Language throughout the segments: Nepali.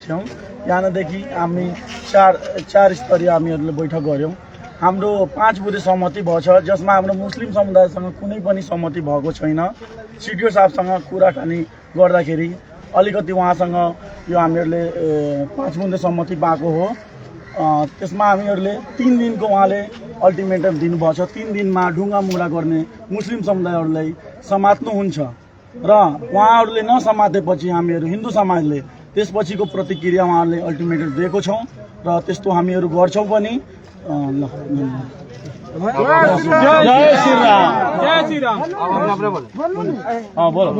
थियौँ। यहाँदेखि हामी चार स्तरीय हामीहरूले बैठक गऱ्यौँ। हाम्रो 5 बुँदे सहमति भएको छ, जसमा हाम्रो मुस्लिम समुदायसँग कुनै पनि सहमति भएको छैन। सिडिओ साहबसँग कुराकानी गर्दाखेरि अलिकति उहाँसँग यो हामीहरूले 5 बुँदे सहमति पाएको हो। त्यसमा हामीहरूले 3 दिनको उहाँले अल्टिमेटम दिनुभएको छ। 3 दिनमा ढुङ्गा मुढा गर्ने मुस्लिम समुदायहरूलाई समात्नुहुन्छ र उहाँहरूले नसमातेपछि हामीहरू हिन्दू समाजले त्यसपछिको प्रतिक्रिया उहाँहरूले अल्टिमेटम दिएको छौँ र त्यस्तो हामीहरू गर्छौँ पनि। जय श्री राम। जय श्री राम। बोलो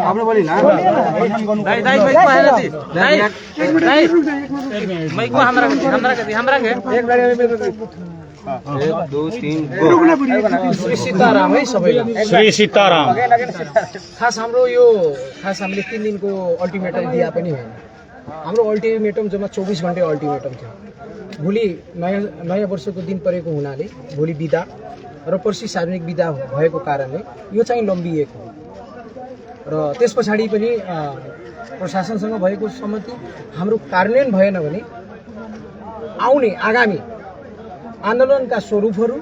आपने बोली ना सीताराम है सबैलाई। श्री सीताराम। खास हाम्रो यो हामीले 3 दिनको अल्टिमेटम दिया पनि होइन। हाम्रो अल्टिमेटम जम्मा 24 घण्टे अल्टिमेटम थियो। भोलि नयाँ वर्षको दिन परेको हुनाले भोलि बिदा र पर्सि सार्वजनिक बिदा भएको कारणले यो चाहिँ लम्बिएको हो र त्यस पछाडि पनि प्रशासनसँग भएको सहमति हाम्रो कार्यान्वयन भएन भने आउने आगामी आन्दोलनका स्वरूपहरू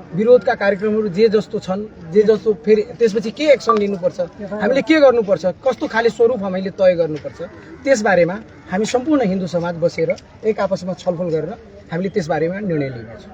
विरोधका कार्यक्रमहरू जे जस्तो छन्, जे जस्तो फेरि त्यसपछि के एक्सन लिनुपर्छ, हामीले के गर्नुपर्छ, कस्तो खाले स्वरूप हामीले तय गर्नुपर्छ, त्यसबारेमा हामी सम्पूर्ण हिन्दू समाज बसेर एक आपसमा छलफल गरेर हामीले त्यसबारेमा निर्णय लिनेछौँ।